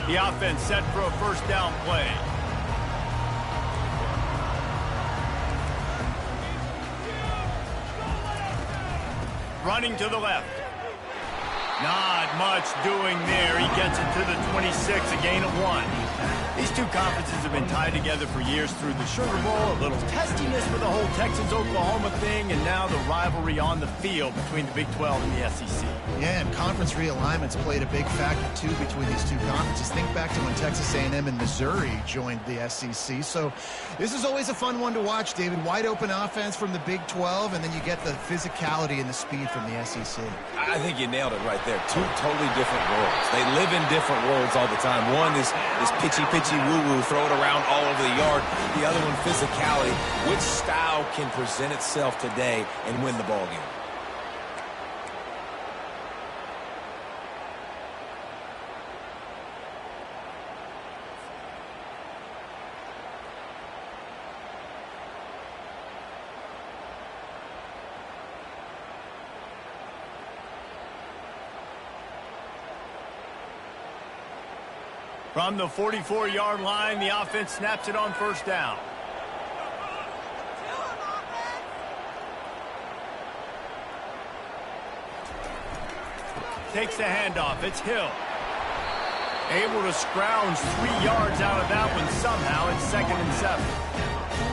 The offense set for a first down play. Running to the left. Not much doing there. He gets it to the 26, a gain of 1. These two conferences have been tied together for years through the Sugar Bowl, a little testiness with the whole Texas-Oklahoma thing, and now the rivalry on the field between the Big 12 and the SEC. Yeah, and conference realignments played a big factor, too, between these two conferences. Think back to when Texas A&M and Missouri joined the SEC. So this is always a fun one to watch, David. Wide open offense from the Big 12, and then you get the physicality and the speed from the SEC. I think you nailed it right there. Two totally different worlds. They live in different worlds all the time. One is pitchy woo-woo, throw it around all over the yard. The other one, physicality. Which style can present itself today and win the ball game? From the 44-yard line, the offense snaps it on first down. Takes the handoff. It's Hill. Able to scrounge 3 yards out of that one somehow. It's 2nd and 7.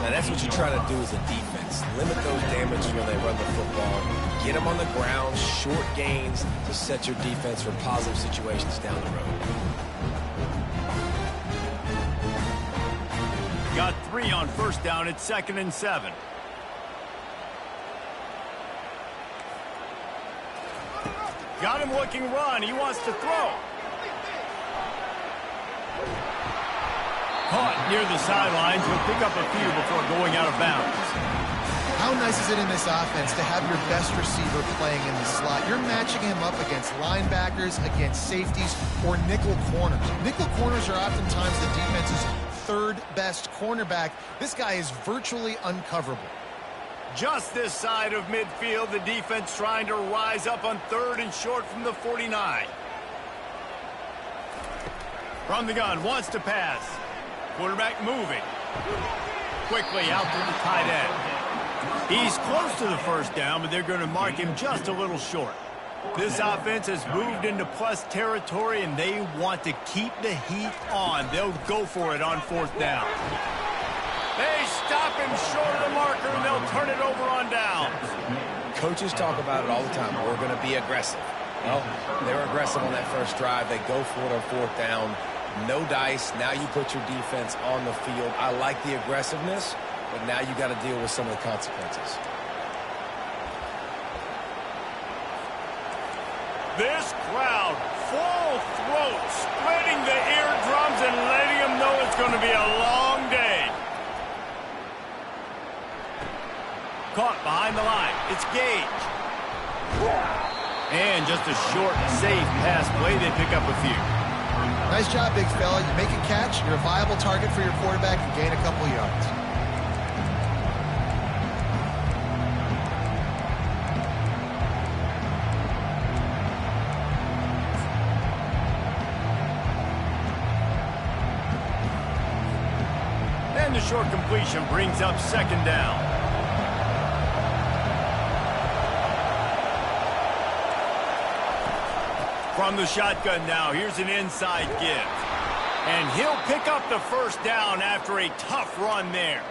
Now that's what you try to do as a defense. Limit those damages when they run the football. Get them on the ground, short gains to set your defense for positive situations down the road. Got 3 on first down. It's 2nd and 7. Got him looking run. He wants to throw. Caught near the sidelines. He'll pick up a few before going out of bounds. How nice is it in this offense to have your best receiver playing in the slot? You're matching him up against linebackers, against safeties, or nickel corners. Nickel corners are oftentimes the defense's third best cornerback. This guy is virtually uncoverable. Just this side of midfield, the defense trying to rise up on 3rd and short from the 49. From the gun, wants to pass. Quarterback moving. Quickly out to the tight end. He's close to the first down, but they're going to mark him just a little short. This offense has moved into plus territory, and they want to keep the heat on. They'll go for it on 4th down. They stop him short of the marker, and they'll turn it over on downs. Coaches talk about it all the time. We're going to be aggressive. Well, they were aggressive on that first drive. They go for it on 4th down. No dice. Now you put your defense on the field. I like the aggressiveness, but now you got to deal with some of the consequences. This crowd, full throat, splitting the eardrums and letting them know it's going to be a long day. Caught behind the line. It's Gage. And just a short, safe pass play. They pick up a few. Nice job, big fella. You make a catch, you're a viable target for your quarterback, and gain a couple yards. And the short completion brings up 2nd down. From the shotgun now, here's an inside give. And he'll pick up the first down after a tough run there.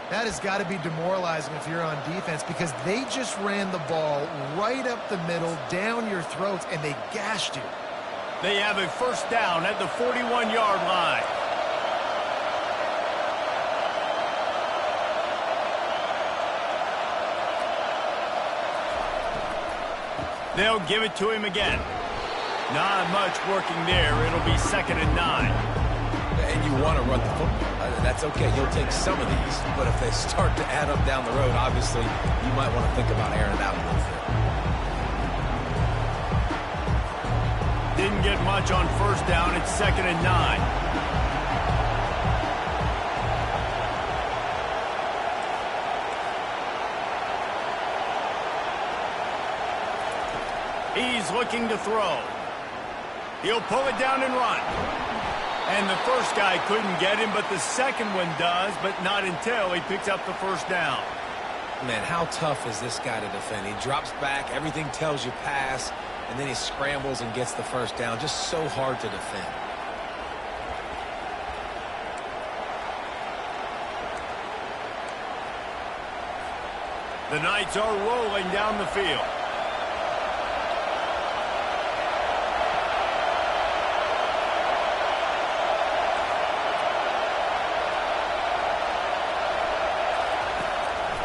That has got to be demoralizing if you're on defense, because they just ran the ball right up the middle, down your throats, and they gashed you. They have a first down at the 41-yard line. They'll give it to him again. Not much working there. It'll be 2nd and 9. And you want to run the football. That's okay. You'll take some of these. But if they start to add up down the road, obviously, you might want to think about airing it out a little bit. Didn't get much on first down. It's 2nd and 9. He's looking to throw. He'll pull it down and run. the first guy couldn't get him, but the second one does, but not until he picks up the first down. Man, how tough is this guy to defend? He drops back, everything tells you pass, and then he scrambles and gets the first down. Just so hard to defend. The Knights are rolling down the field.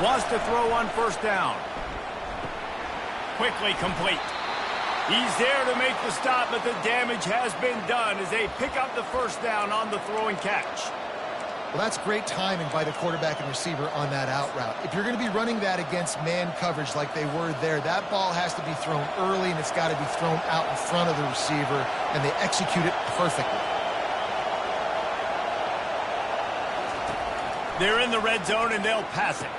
Wants to throw on first down. Quickly complete. He's there to make the stop, but the damage has been done as they pick up the first down on the throw and catch. Well, that's great timing by the quarterback and receiver on that out route. If you're going to be running that against man coverage like they were there, that ball has to be thrown early, and it's got to be thrown out in front of the receiver, and they execute it perfectly. They're in the red zone, and they'll pass it.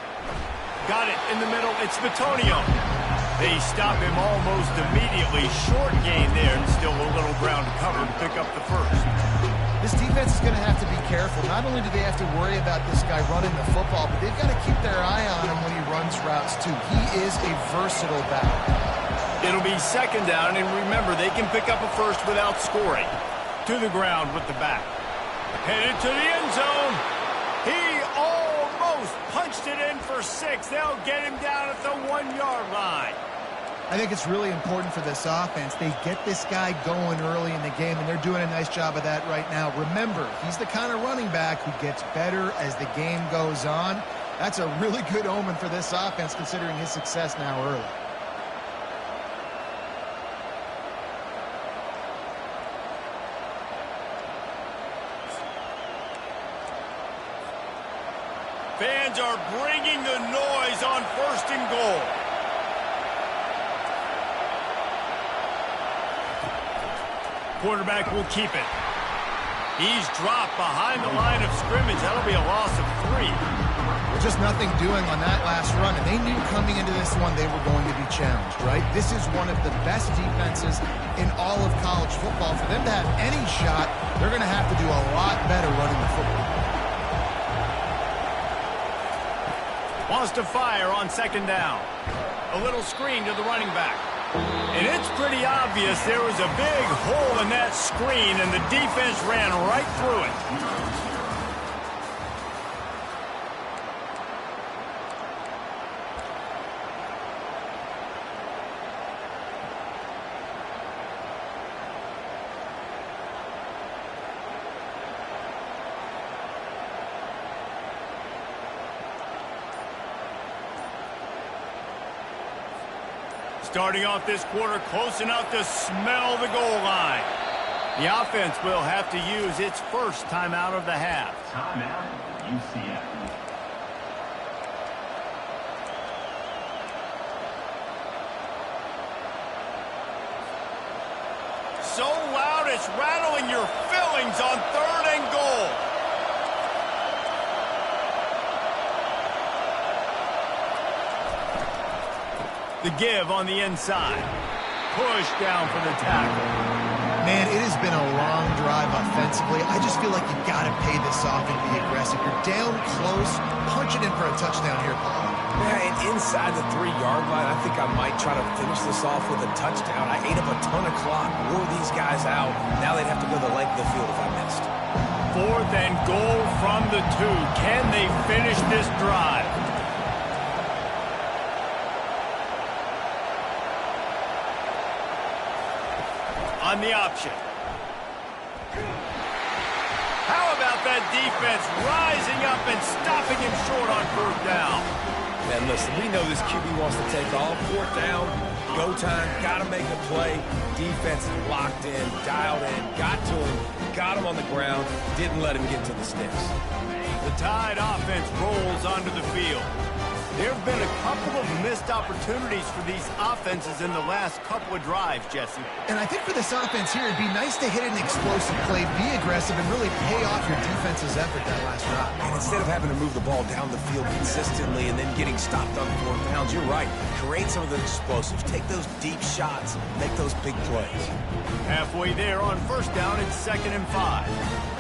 Got it in the middle. It's Bitonio. They stop him almost immediately. Short gain there, and still a little ground to cover to pick up the first. This defense is going to have to be careful. Not only do they have to worry about this guy running the football, but they've got to keep their eye on him when he runs routes, too. He is a versatile back. It'll be second down, and remember, they can pick up a first without scoring. To the ground with the back. Headed to the end zone. He almost punched it in for 6. They'll get him down at the 1-yard line. I think it's really important for this offense. They get this guy going early in the game, and they're doing a nice job of that right now. Remember, he's the kind of running back who gets better as the game goes on. That's a really good omen for this offense, considering his success now early. Fans are bringing the noise on first and goal. Quarterback will keep it. He's dropped behind the line of scrimmage. That'll be a loss of 3. Well, just nothing doing on that last run, and they knew coming into this one they were going to be challenged, right? This is one of the best defenses in all of college football. For them to have any shot, they're going to have to do a lot better running the football. Wants to fire on second down. A little screen to the running back. And it's pretty obvious there was a big hole in that screen, and the defense ran right through it. Starting off this quarter close enough to smell the goal line. The offense will have to use its first timeout of the half. Timeout, UCF. So loud it's rattling your fillings on 3rd and goal. The give on the inside. Push down for the tackle. Man, it has been a long drive offensively. I just feel like you got to pay this off and be aggressive. You're down close. Punch it in for a touchdown here, Paul. Yeah, and inside the 3-yard line, I think I might try to finish this off with a touchdown. I ate up a ton of clock, wore these guys out. Now they'd have to go the length of the field if I missed. 4th and goal from the 2. Can they finish this drive? On the option. How about that defense rising up and stopping him short on 4th down? Man, listen, we know this QB wants to take off. 4th down, go time, got to make a play. Defense locked in, dialed in, got to him, got him on the ground, didn't let him get to the sticks. The Tide offense rolls onto the field. There have been a couple of missed opportunities for these offenses in the last couple of drives, Jesse. And I think for this offense here, it'd be nice to hit an explosive play, be aggressive, and really pay off your defense's effort that last drive. And instead of having to move the ball down the field consistently and then getting stopped on 4th downs, you're right. Create some of those explosives. Take those deep shots. Make those big plays. Halfway there on 1st down, it's 2nd and 5.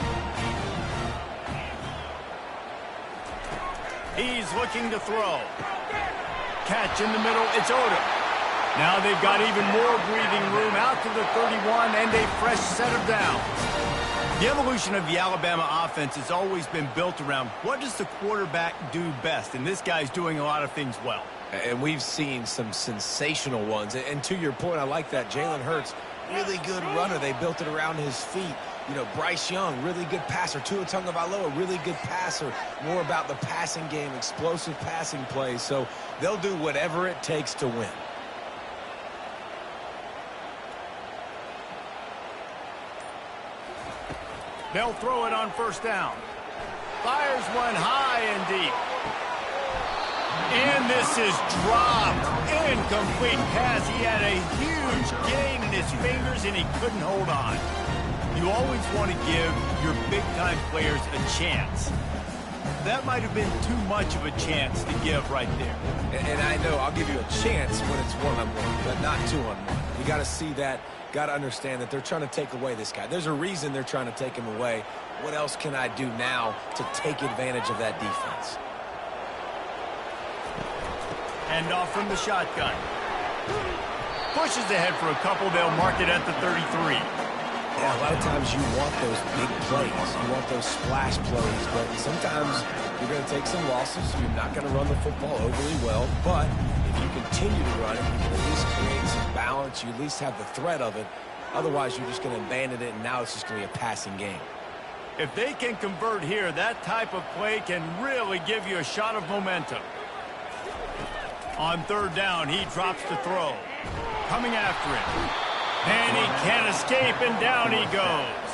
He's looking to throw. Catch in the middle. It's Odom. Now they've got even more breathing room out to the 31 and a fresh set of downs. The evolution of the Alabama offense has always been built around what does the quarterback do best, and this guy's doing a lot of things well. And we've seen some sensational ones. And to your point, I like that. Jalen Hurts, really good runner. They built it around his feet. You know, Bryce Young, really good passer. Tua Tagovailoa, really good passer. More about the passing game, explosive passing plays. So they'll do whatever it takes to win. They'll throw it on first down. Fires one high and deep. And this is dropped. Incomplete pass. He had a huge gain in his fingers, and he couldn't hold on. You always want to give your big-time players a chance. That might have been too much of a chance to give right there. And I know I'll give you a chance when it's one-on-one, but not two-on-one. You got to see that, got to understand that they're trying to take away this guy. There's a reason they're trying to take him away. What else can I do now to take advantage of that defense? Hand off from the shotgun. Pushes ahead for a couple. They'll mark it at the 33. Yeah, a lot of times you want those big plays. You want those splash plays, but sometimes you're going to take some losses. You're not going to run the football overly well, but if you continue to run it, you can at least create some balance. You at least have the threat of it. Otherwise, you're just going to abandon it, and now it's just going to be a passing game. If they can convert here, that type of play can really give you a shot of momentum. On third down, he drops to throw. Coming after it. And he can't escape, and down he goes.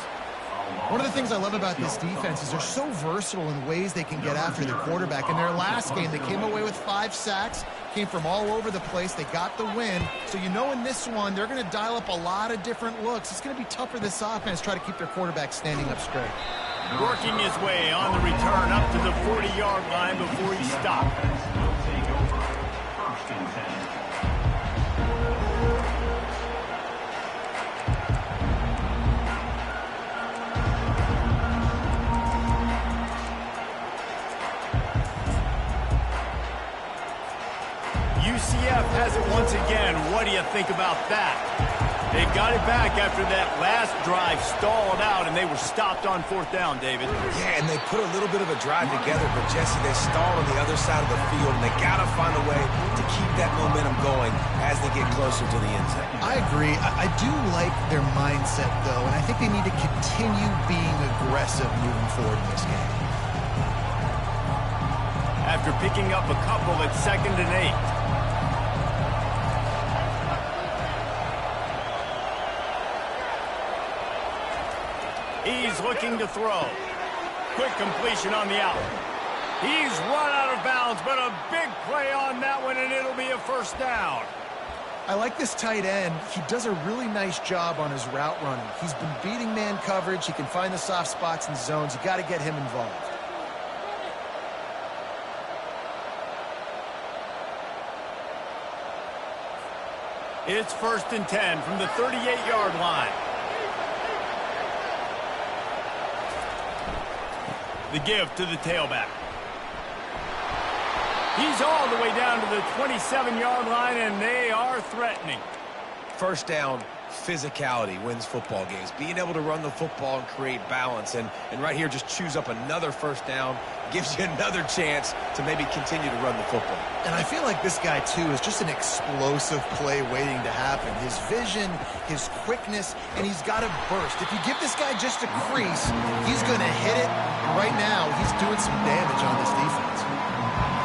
One of the things I love about this defense is they're so versatile in ways they can get after the quarterback. In their last game, they came away with 5 sacks, came from all over the place. They got the win. So you know in this one, they're going to dial up a lot of different looks. It's going to be tough for this offense to try to keep their quarterback standing up straight. Working his way on the return up to the 40-yard line before he stopped. UCF has it once again. What do you think about that? They got it back after that last drive stalled out, and they were stopped on fourth down, David. Yeah, and they put a little bit of a drive together, but Jesse, they stalled on the other side of the field, and they got to find a way to keep that momentum going as they get closer to the end zone. I agree. I do like their mindset, though, and I think they need to continue being aggressive moving forward in this game. After picking up a couple at 2nd and 8. He's looking to throw. Quick completion on the out. He's run out of bounds, but a big play on that one, and it'll be a first down. I like this tight end. He does a really nice job on his route running. He's been beating man coverage. He can find the soft spots and zones. You got to get him involved. It's 1st and 10 from the 38-yard line. The give to the tailback. He's all the way down to the 27-yard line, and they are threatening. First down, physicality wins football games. Being able to run the football and create balance. And right here, just choose up another first down. Gives you another chance to maybe continue to run the football. And I feel like this guy, too, is just an explosive play waiting to happen. His vision, his quickness, and he's got to burst. If you give this guy just a crease, he's going to hit it. And right now, he's doing some damage on this defense.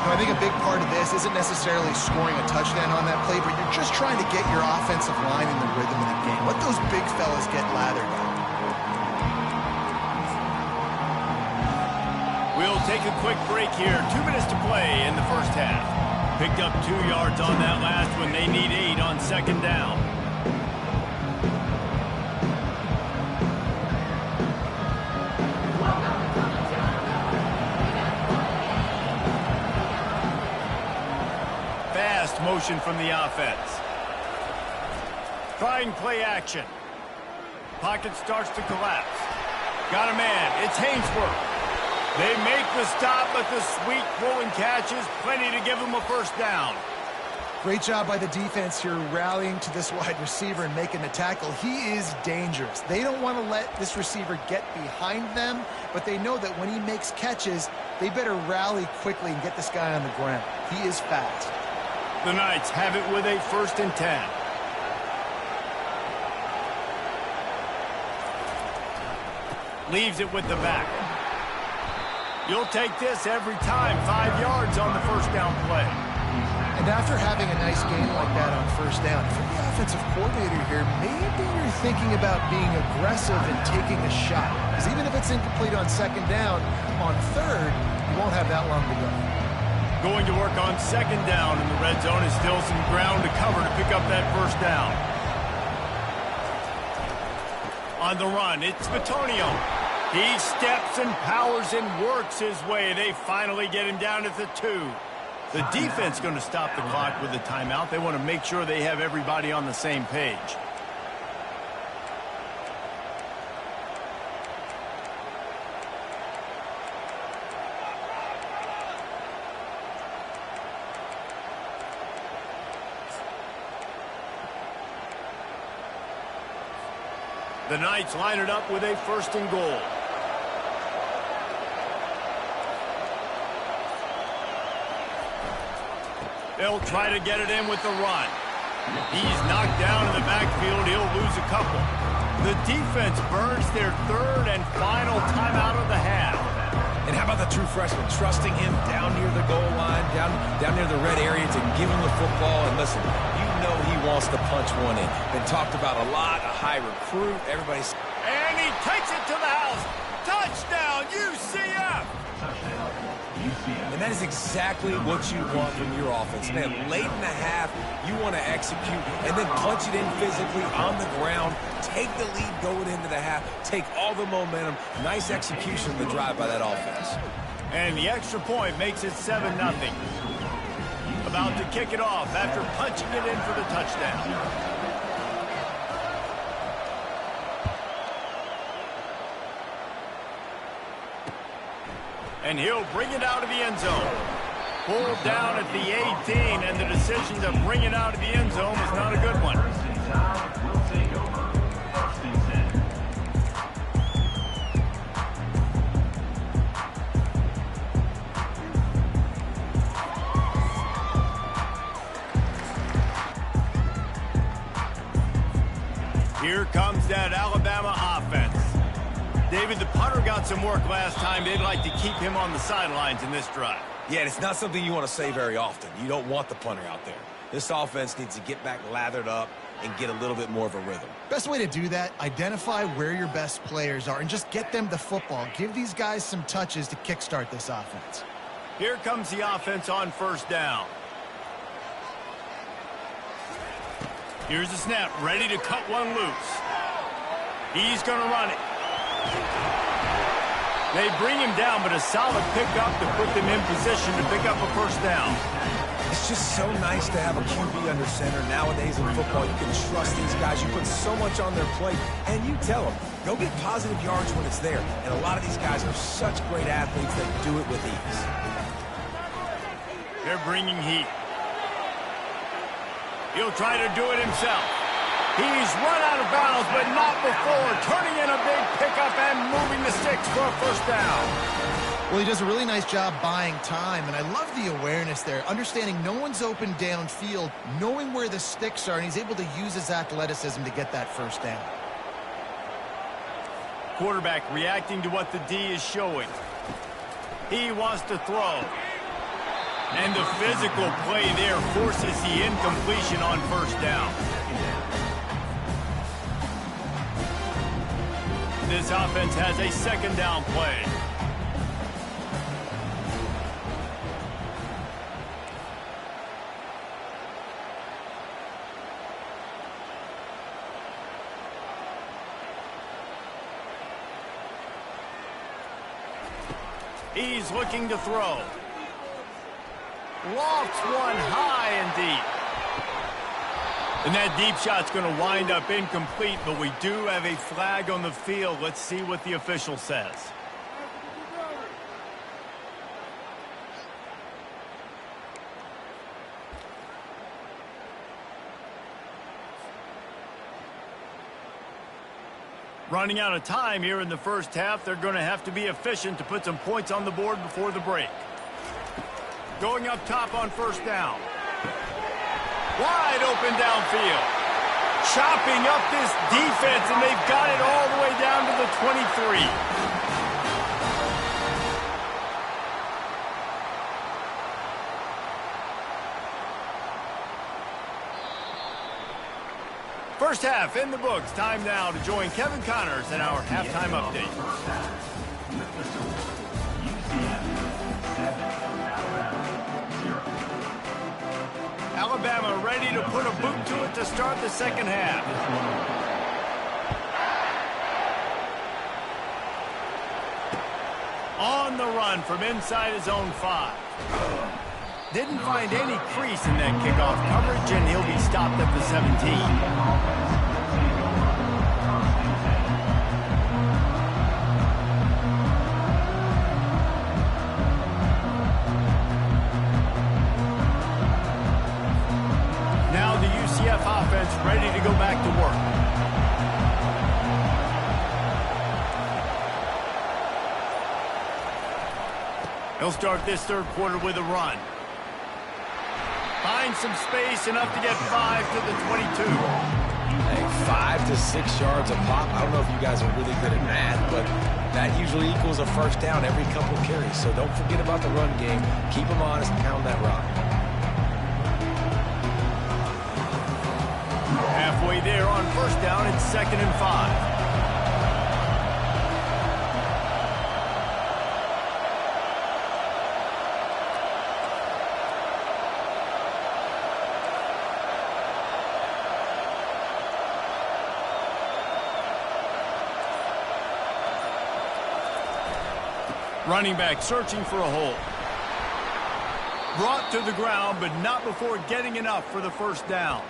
Now, I think a big part of this isn't necessarily scoring a touchdown on that play, but you're just trying to get your offensive line in the rhythm of the game. Let those big fellas get lathered up. We'll take a quick break here. 2 minutes to play in the first half. Picked up 2 yards on that last one. They need 8 on 2nd down. Fast motion from the offense. Trying play action. Pocket starts to collapse. Got a man. It's Szn5. They make the stop, but the sweet throwing catch is plenty to give them a first down. Great job by the defense here rallying to this wide receiver and making the tackle. He is dangerous. They don't want to let this receiver get behind them, but they know that when he makes catches, they better rally quickly and get this guy on the ground. He is fast. The Knights have it with a 1st and 10. Leaves it with the back. You'll take this every time. 5 yards on the first down play. And after having a nice game like that on first down, if you're the offensive coordinator here, maybe you're thinking about being aggressive and taking a shot. Because even if it's incomplete on 2nd down, on 3rd, you won't have that long to go. Going to work on 2nd down in the red zone is still some ground to cover to pick up that first down. On the run, it's Bitonio. He steps and powers and works his way. They finally get him down at the 2. The defense going to stop the clock with a timeout. They want to make sure they have everybody on the same page. The Knights line it up with a 1st and goal. They'll try to get it in with the run. He's knocked down in the backfield. He'll lose a couple. The defense burns their 3rd and final timeout of the half. And how about the true freshman, trusting him down near the goal line, down near the red area to give him the football. And listen, you know he wants to punch one in. Been talked about a lot, a high recruit. Everybody's... And he takes it to the house. Touchdown, UCF! Touchdown, UCF. And that is exactly what you want from your offense. Man, late in the half, you want to execute and then punch it in physically on the ground. Take the lead going into the half. Take all the momentum. Nice execution of the drive by that offense. And the extra point makes it 7-0. About to kick it off after punching it in for the touchdown. And he'll bring it out of the end zone. Pulled down at the 18, and the decision to bring it out of the end zone was not a good one. 1st and 10. We'll take over. 1st and 10. Here comes that Alabama offense. David, the punter got some work last time. They'd like to keep him on the sidelines in this drive. Yeah, it's not something you want to say very often. You don't want the punter out there. This offense needs to get back lathered up and get a little bit more of a rhythm. Best way to do that, identify where your best players are and just get them the football. Give these guys some touches to kickstart this offense. Here comes the offense on 1st down. Here's the snap, ready to cut one loose. He's going to run it. They bring him down, but a solid pickup to put them in position to pick up a first down. It's just so nice to have a QB under center. Nowadays in football, you can trust these guys. You put so much on their plate, and you tell them, go get positive yards when it's there. And a lot of these guys are such great athletes that do it with ease. They're bringing heat. He'll try to do it himself. He's run out of bounds, but not before. Turning in a big pickup and moving the sticks for a first down. Well, he does a really nice job buying time, and I love the awareness there. Understanding no one's open downfield, knowing where the sticks are, and he's able to use his athleticism to get that first down. Quarterback reacting to what the D is showing. He wants to throw. And the physical play there forces the incompletion on first down. This offense has a 2nd down play. He's looking to throw. Lofts one high and deep. And that deep shot's going to wind up incomplete, but we do have a flag on the field. Let's see what the official says. Running out of time here in the first half, they're going to have to be efficient to put some points on the board before the break. Going up top on first down. Wide open downfield. Chopping up this defense, and they've got it all the way down to the 23. First half in the books. Time now to join Kevin Connors in our halftime update. Alabama ready to put a boot to it to start the second half. On the run from inside his own 5. Didn't find any crease in that kickoff coverage, and he'll be stopped at the 17. Now the UCF offense ready to go back to work. He'll start this third quarter with a run. Find some space, enough to get 5 to the 22. Hey, 5 to 6 yards a pop. I don't know if you guys are really good at math, but that usually equals a first down every couple of carries. So don't forget about the run game. Keep them honest and pound that rock. Halfway there on first down, it's 2nd and 5. Running back searching for a hole. Brought to the ground, but not before getting enough for the first down.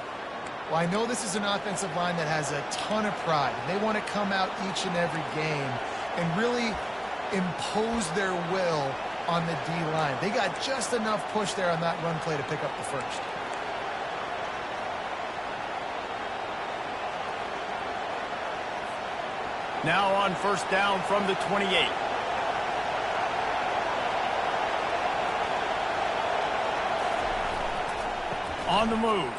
Well, I know this is an offensive line that has a ton of pride. They want to come out each and every game and really impose their will on the D-line. They got just enough push there on that run play to pick up the first. Now on first down from the 28. On the move.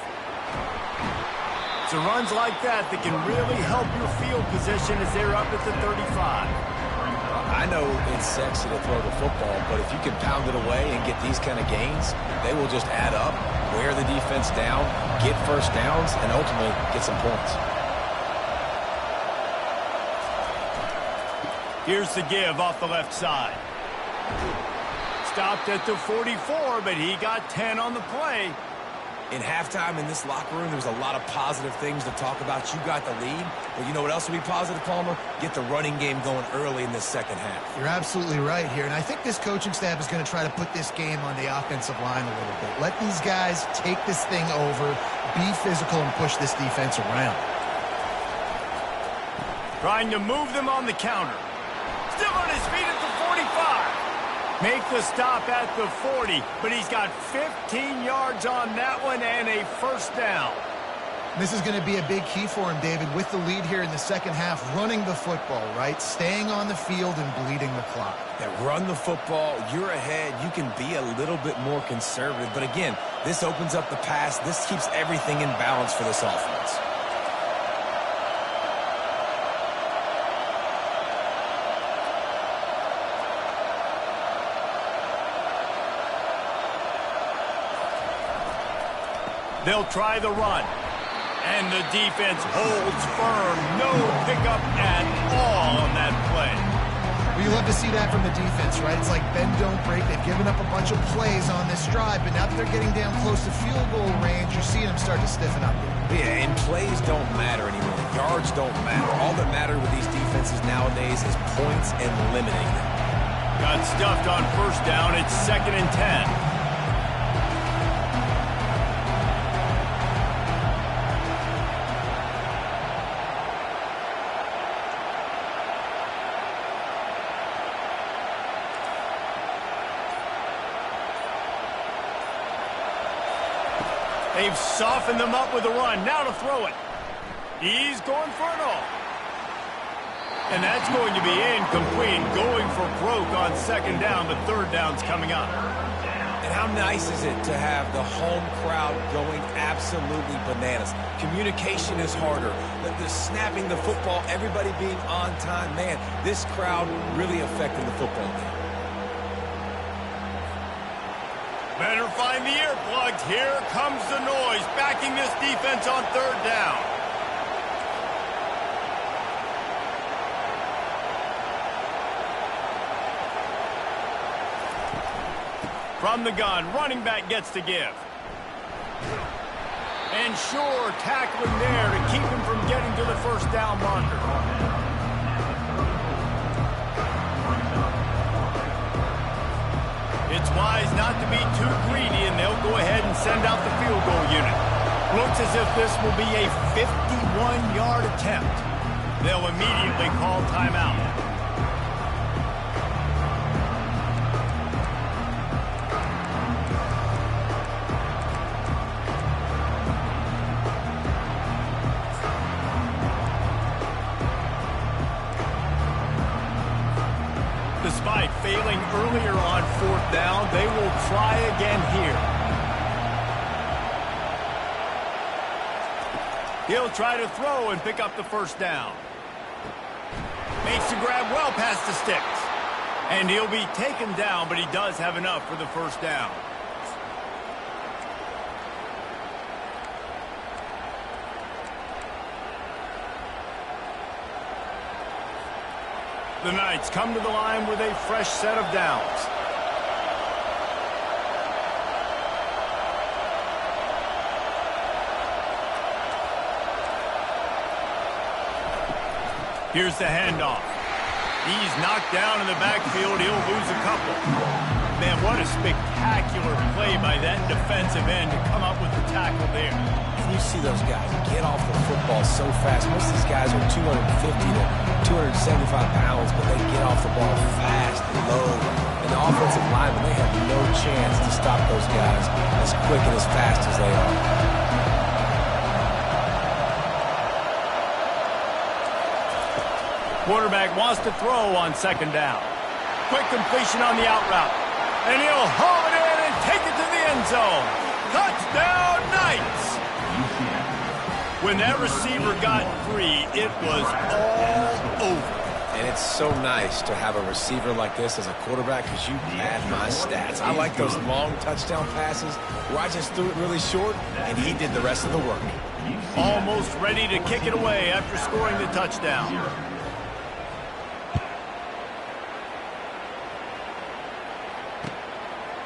So runs like that can really help your field position as they're up at the 35. I know it's sexy to throw the football, but if you can pound it away and get these kind of gains, they will just add up, wear the defense down, get first downs, and ultimately get some points. Here's the give off the left side. Stopped at the 44, but he got 10 on the play. In halftime in this locker room, there was a lot of positive things to talk about. You got the lead, but you know what else will be positive, Palmer? Get the running game going early in this second half. You're absolutely right here, and I think this coaching staff is going to try to put this game on the offensive line a little bit. Let these guys take this thing over, be physical, and push this defense around. Trying to move them on the counter. Still on his feet at the 45. Make the stop at the 40, but he's got 15 yards on that one and a first down. This is going to be a big key for him, David, with the lead here in the second half, running the football, right? Staying on the field and bleeding the clock. Yeah, run the football, you're ahead, you can be a little bit more conservative. But again, this opens up the pass. This keeps everything in balance for this offense. They'll try the run. And the defense holds firm. No pickup at all on that play. Well, you love to see that from the defense, right? It's like bend, don't break. They've given up a bunch of plays on this drive, but now that they're getting down close to field goal range, you're seeing them start to stiffen up. Yeah, and plays don't matter anymore. Yards don't matter. All that matters with these defenses nowadays is points and limiting them. Got stuffed on first down. It's 2nd and 10. They've softened them up with a run. Now to throw it. He's going for it all. And that's going to be incomplete, going for broke on second down, but third down's coming up. And how nice is it to have the home crowd going absolutely bananas? Communication is harder. The snapping the football, everybody being on time. Man, this crowd really affecting the football game. Better find the earplugs. Here comes the noise, backing this defense on third down. From the gun, running back gets to give. And sure, tackling there to keep him from getting to the first down marker. It's wise not to be too greedy, and they'll go ahead and send out the field goal unit. Looks as if this will be a 51-yard attempt. They'll immediately call timeout. Despite failing earlier on fourth down, they will try again here. He'll try to throw and pick up the first down. Makes the grab well past the sticks. And he'll be taken down, but he does have enough for the first down. The Knights come to the line with a fresh set of downs. Here's the handoff. He's knocked down in the backfield. He'll lose a couple. Man, what a spectacular play by that defensive end to come up with the tackle there. You see those guys get off the football so fast. Most of these guys are 250 to 275 pounds, but they get off the ball fast and low. And the offensive linemen, they have no chance to stop those guys as quick and as fast as they are. Quarterback wants to throw on second down. Quick completion on the out route. And he'll haul it in and take it to the end zone. Touchdown, Knights! When that receiver got free, it was all over. And it's so nice to have a receiver like this as a quarterback because you pad my stats. I like those long touchdown passes where I just threw it really short and he did the rest of the work. Almost ready to kick it away after scoring the touchdown.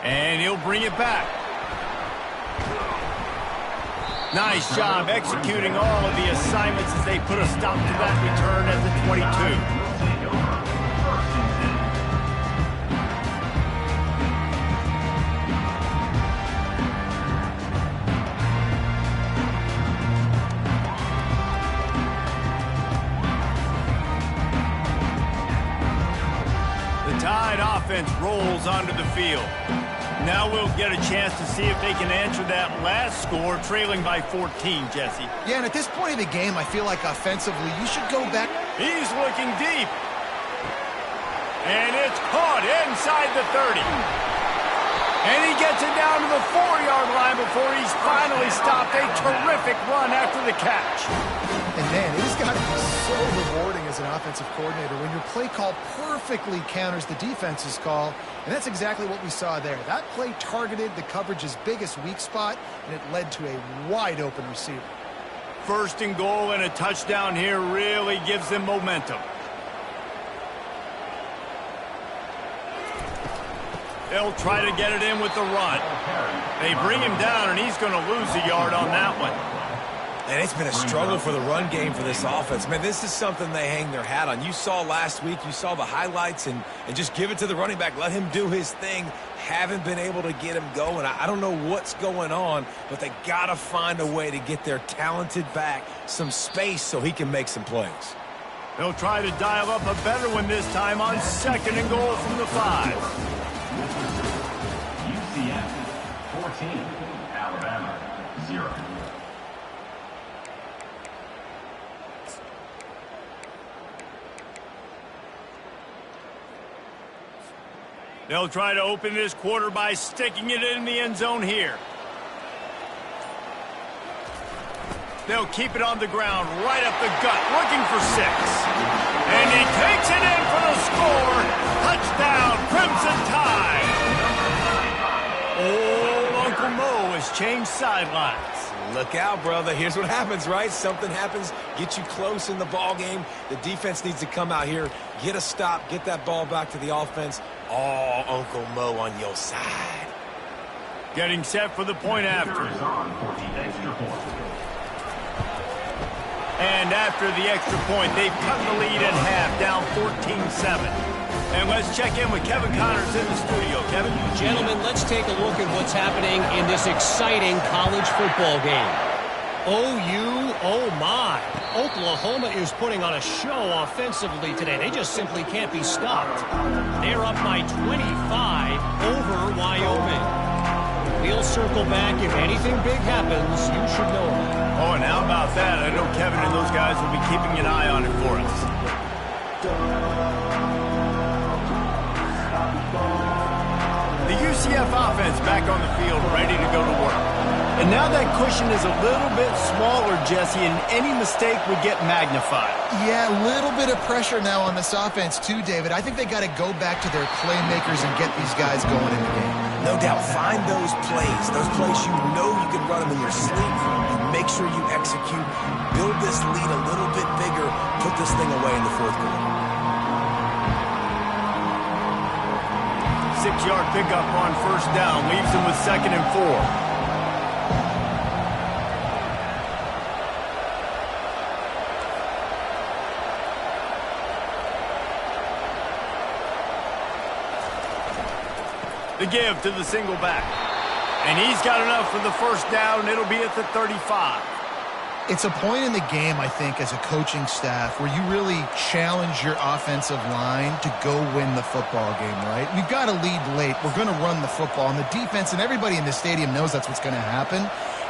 And he'll bring it back. Nice job executing all of the assignments as they put a stop to that return at the 22. The Tide offense rolls onto the field. Now we'll get a chance to see if they can answer that last score, trailing by 14, Jesse. Yeah, and at this point of the game, I feel like offensively, you should go back. He's looking deep. And it's caught inside the 30. And he gets it down to the 4-yard line before he's finally stopped. A terrific run after the catch. And man, it has got to be so rewarding as an offensive coordinator when your play call perfectly counters the defense's call. And that's exactly what we saw there. That play targeted the coverage's biggest weak spot, and it led to a wide-open receiver. First and goal and a touchdown here really gives them momentum. They'll try to get it in with the run. They bring him down, and he's going to lose a yard on that one. And it's been a struggle for the run game for this offense. Man, this is something they hang their hat on. You saw last week, you saw the highlights, and just give it to the running back. Let him do his thing. Haven't been able to get him going. I don't know what's going on, but they got to find a way to get their talented back some space so he can make some plays. They'll try to dial up a better one this time on second and goal from the 5. UCF 14, Alabama 0. They'll try to open this quarter by sticking it in the end zone here. They'll keep it on the ground, right up the gut, looking for 6. And he takes it in for the score. Touchdown, Crimson Tide. Oh, Uncle Mo has changed sidelines. Look out, brother. Here's what happens, right? Something happens, get you close in the ball game. The defense needs to come out here, get a stop, get that ball back to the offense. Oh, Uncle Mo on your side. Getting set for the point after. Is on for the extra point. And after the extra point, they've cut the lead in half, down 14-7. And let's check in with Kevin Connors in the studio. Kevin? Gentlemen, let's take a look at what's happening in this exciting college football game. OU, oh my. Oklahoma is putting on a show offensively today. They just simply can't be stopped. They're up by 25 over Wyoming. We'll circle back. If anything big happens, you should know that. Oh, and how about that? I know Kevin and those guys will be keeping an eye on it for us. The UCF offense back on the field, ready to go to work. And now that cushion is a little bit smaller, Jesse, and any mistake would get magnified. Yeah, a little bit of pressure now on this offense too, David. I think they got to go back to their playmakers and get these guys going in the game. No doubt, find those plays you know you can run them in your sleep. You make sure you execute, build this lead a little bit bigger, put this thing away in the fourth quarter. 6-yard pickup on first down, leaves them with 2nd and 4. The give to the single back. And he's got enough for the first down. It'll be at the 35. It's a point in the game, I think, as a coaching staff where you really challenge your offensive line to go win the football game, right? We've got to lead late. We're going to run the football. And the defense and everybody in the stadium knows that's what's going to happen.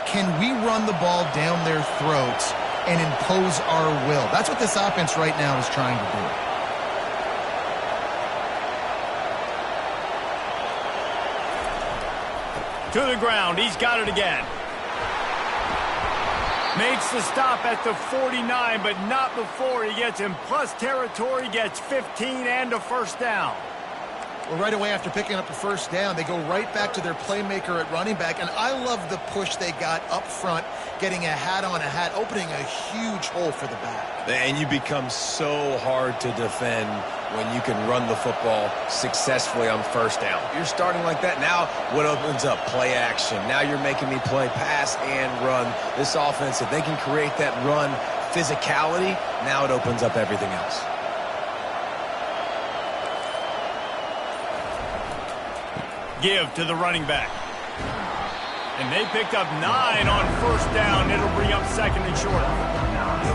Can we run the ball down their throats and impose our will? That's what this offense right now is trying to do. To the ground. He's got it again. Makes the stop at the 49, but not before he gets in plus territory, gets 15 and a first down. Well, right away after picking up a first down, they go right back to their playmaker at running back, and I love the push they got up front, getting a hat on a hat, opening a huge hole for the back. And you become so hard to defend when you can run the football successfully on first down. You're starting like that. Now what opens up? Play action. Now you're making me play pass and run. This offense, if they can create that run physicality, now it opens up everything else. Give to the running back. And they picked up 9 on first down. It'll bring up 2nd and short.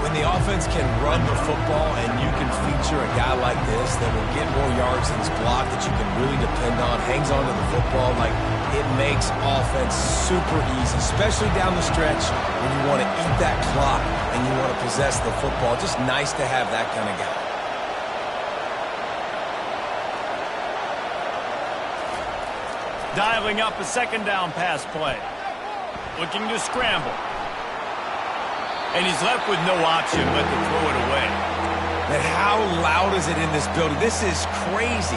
When the offense can run the football and you can feature a guy like this that will get more yards than his block that you can really depend on, hangs on to the football, like it makes offense super easy, especially down the stretch when you want to eat that clock and you want to possess the football. Just nice to have that kind of guy. Dialing up a 2nd down pass play. Looking to scramble. And he's left with no option but to throw it away. And how loud is it in this building? This is crazy.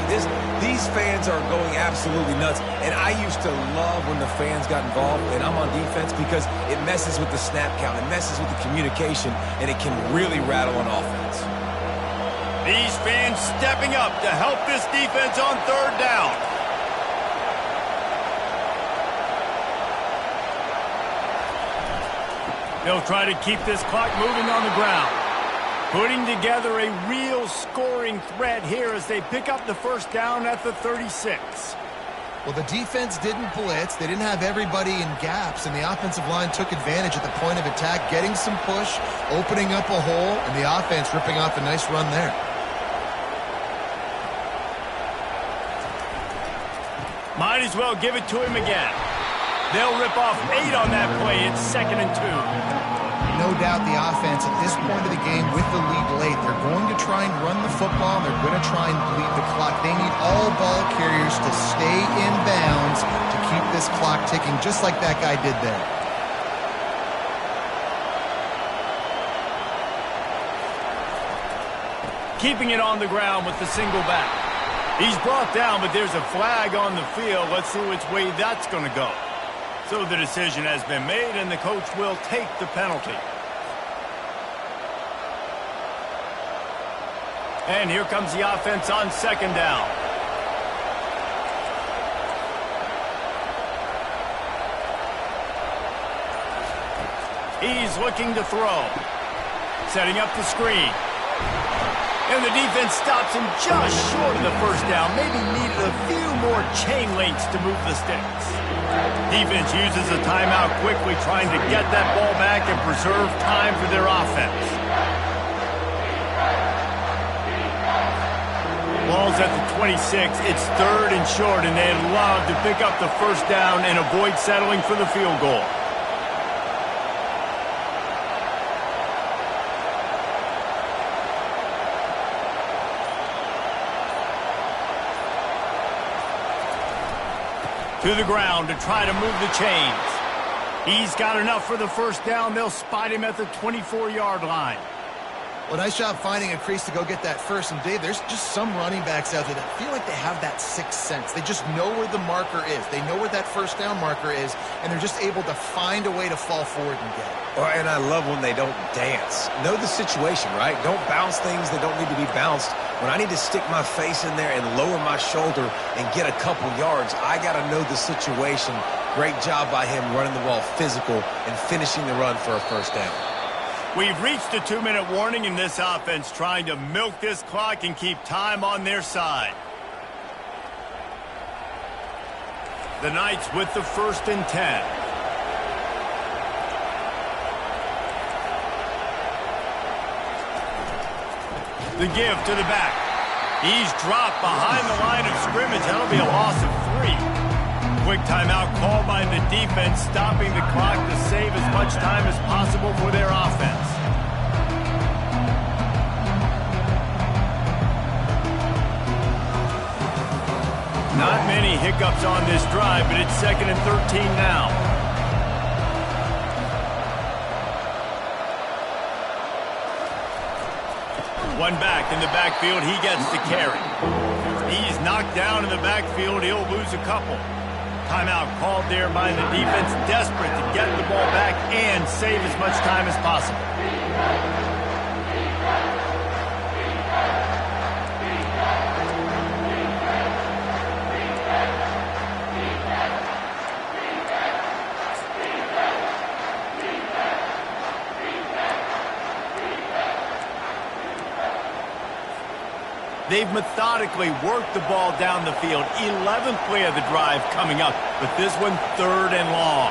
These fans are going absolutely nuts. And I used to love when the fans got involved, and I'm on defense because it messes with the snap count. It messes with the communication, and it can really rattle on offense. These fans stepping up to help this defense on 3rd down. They'll try to keep this clock moving on the ground. Putting together a real scoring threat here as they pick up the first down at the 36. Well, the defense didn't blitz. They didn't have everybody in gaps, and the offensive line took advantage at the point of attack, getting some push, opening up a hole, and the offense ripping off a nice run there. Might as well give it to him again. They'll rip off 8 on that play. It's 2nd and 2. No doubt the offense at this point of the game with the lead late, they're going to try and run the football, and they're going to try and bleed the clock. They need all ball carriers players to stay in bounds to keep this clock ticking, just like that guy did there. Keeping it on the ground with the single back. He's brought down, but there's a flag on the field. Let's see which way that's going to go. So the decision has been made, and the coach will take the penalty. And here comes the offense on second down. He's looking to throw. Setting up the screen. And the defense stops him just short of the first down. Maybe needed a few more chain links to move the sticks. Defense uses a timeout quickly, trying to get that ball back and preserve time for their offense. Ball's at the 26. It's third and short, and they'd love to pick up the first down and avoid settling for the field goal. To the ground to try to move the chains. He's got enough for the first down. They'll spot him at the 24-yard line. Well, nice job finding a crease to go get that first. And, Dave, there's just some running backs out there that feel like they have that sixth sense. They just know where the marker is. They know where that first down marker is, and they're just able to find a way to fall forward and get it. And I love when they don't dance. Know the situation, right? Don't bounce things that don't need to be bounced. When I need to stick my face in there and lower my shoulder and get a couple yards, I got to know the situation. Great job by him running the ball physical and finishing the run for a first down. We've reached a 2-minute warning in this offense, trying to milk this clock and keep time on their side. The Knights with the 1st and 10. The give to the back. He's dropped behind the line of scrimmage. That'll be a loss of 3. Quick timeout called by the defense, stopping the clock to save as much time as possible for their offense. Not many hiccups on this drive, but it's 2nd and 13 now. One back in the backfield, he gets the carry. He's knocked down in the backfield, he'll lose a couple. Timeout called there by the defense, desperate to get the ball back and save as much time as possible. They've methodically worked the ball down the field. 11th play of the drive coming up, but this one 3rd and long.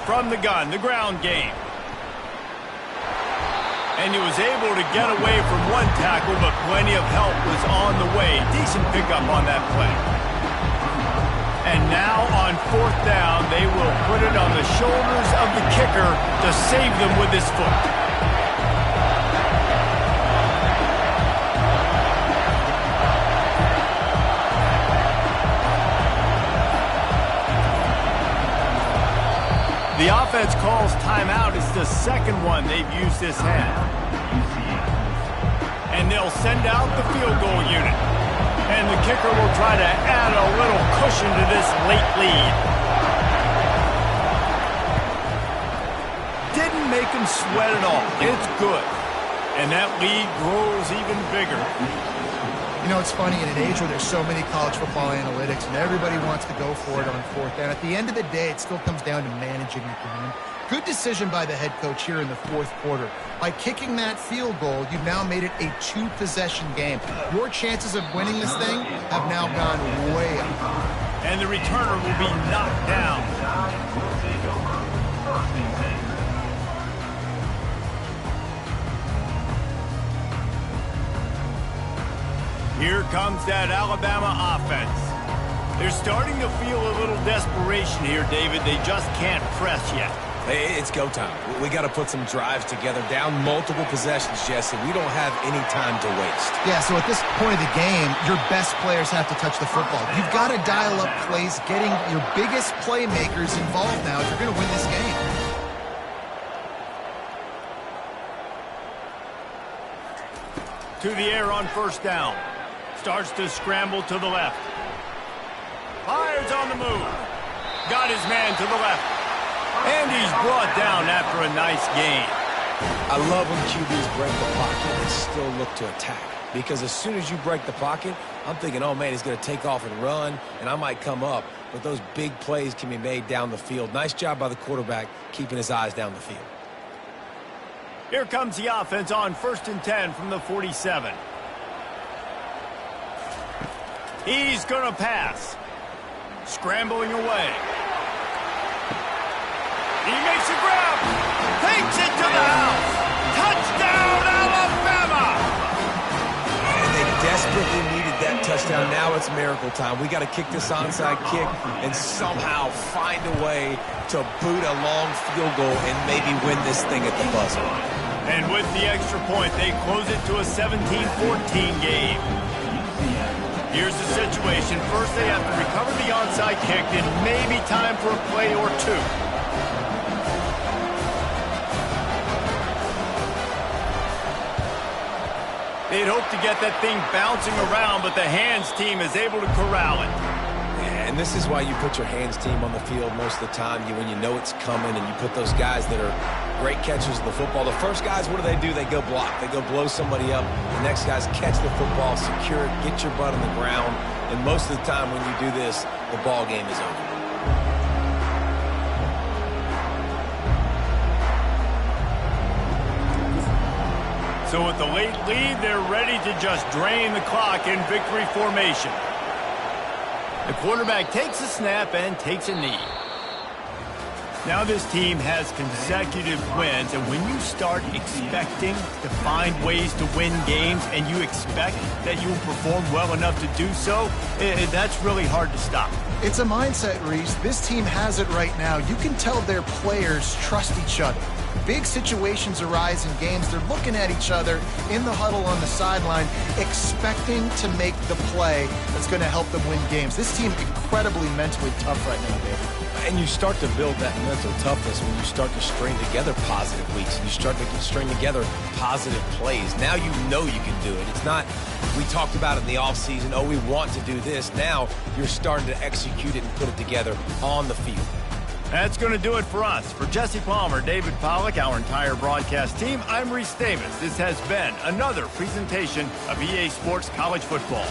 From the gun, the ground game. And he was able to get away from one tackle, but plenty of help was on the way. Decent pickup on that play. And now on 4th down, they will put it on the shoulders of the kicker to save them with his foot. The offense calls timeout. It's the 2nd one they've used this half. And they'll send out the field goal unit. And the kicker will try to add a little cushion to this late lead. Didn't make him sweat at all. It's good. And that lead grows even bigger. You know, it's funny, in an age where there's so many college football analytics and everybody wants to go for it on 4th down, at the end of the day, it still comes down to managing the game. Good decision by the head coach here in the 4th quarter. By kicking that field goal, you've now made it a 2-possession game. Your chances of winning this thing have now gone way up. And the returner will be knocked down. Here comes that Alabama offense. They're starting to feel a little desperation here, David. They just can't press yet. Hey, it's go time. We got to put some drives together, down multiple possessions, Jesse. We don't have any time to waste. Yeah, so at this point of the game, your best players have to touch the football. You've got to dial up plays, getting your biggest playmakers involved now if you're going to win this game. To the air on first down. Starts to scramble to the left. Fires on the move. Got his man to the left. And he's brought down after a nice gain. I love when QBs break the pocket and still look to attack. Because as soon as you break the pocket, I'm thinking, oh, man, he's going to take off and run, and I might come up. But those big plays can be made down the field. Nice job by the quarterback keeping his eyes down the field. Here comes the offense on 1st and 10 from the 47. He's going to pass. Scrambling away. He makes a grab. Takes it to the house. Touchdown, Alabama! And they desperately needed that touchdown. Now it's miracle time. We got to kick this onside kick and somehow find a way to boot a long field goal and maybe win this thing at the buzzer. And with the extra point, they close it to a 17-14 game. Here's the situation. First, they have to recover the onside kick and maybe time for a play or two. They'd hope to get that thing bouncing around, but the hands team is able to corral it. And this is why you put your hands team on the field most of the time when you know it's coming, and you put those guys that are great catchers of the football. The first guys, what do? They go block. They go blow somebody up. The next guys catch the football, secure it, get your butt on the ground. And most of the time when you do this, the ball game is over. So with the late lead, they're ready to just drain the clock in victory formation. The quarterback takes a snap and takes a knee. Now this team has consecutive wins, and when you start expecting to find ways to win games and you expect that you will perform well enough to do so, that's really hard to stop. It's a mindset, Reese. This team has it right now. You can tell their players trust each other. Big situations arise in games. They're looking at each other in the huddle on the sideline, expecting to make the play that's going to help them win games. This team incredibly mentally tough right now, David. And you start to build that mental toughness when you start to string together positive weeks and you start to string together positive plays. Now you know you can do it. It's not, we talked about it in the offseason, oh, we want to do this. Now you're starting to execute it and put it together on the field. That's going to do it for us. For Jesse Palmer, David Pollack, our entire broadcast team, I'm Reese Davis. This has been another presentation of EA Sports College Football.